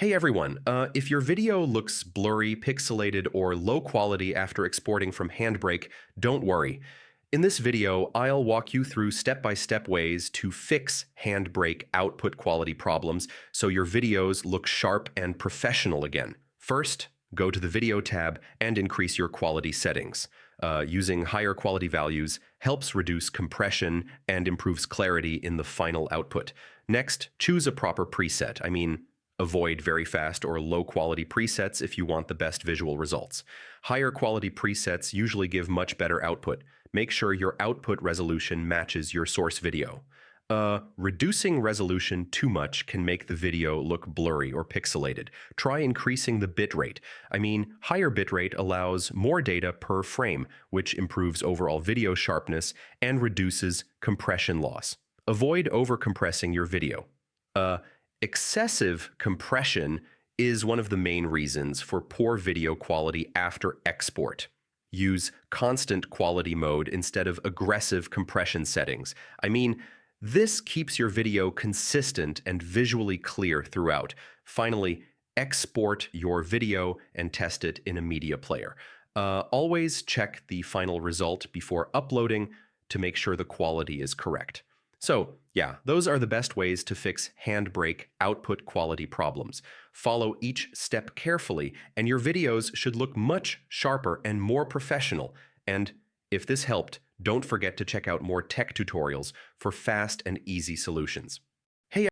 Hey everyone, if your video looks blurry, pixelated, or low quality after exporting from HandBrake, don't worry. In this video, I'll walk you through step-by-step ways to fix HandBrake output quality problems so your videos look sharp and professional again. First, go to the Video tab and increase your quality settings. Using higher quality values helps reduce compression and improves clarity in the final output. Next, choose a proper preset. Avoid very fast or low quality presets if you want the best visual results. Higher quality presets usually give much better output. Make sure your output resolution matches your source video. Reducing resolution too much can make the video look blurry or pixelated. Try increasing the bitrate. Higher bitrate allows more data per frame, which improves overall video sharpness and reduces compression loss. Avoid overcompressing your video. Excessive compression is one of the main reasons for poor video quality after export. Use constant quality mode instead of aggressive compression settings. This keeps your video consistent and visually clear throughout. Finally, export your video and test it in a media player. Always check the final result before uploading to make sure the quality is correct. So, yeah, those are the best ways to fix HandBrake output quality problems. Follow each step carefully, and your videos should look much sharper and more professional. And if this helped, don't forget to check out more tech tutorials for fast and easy solutions.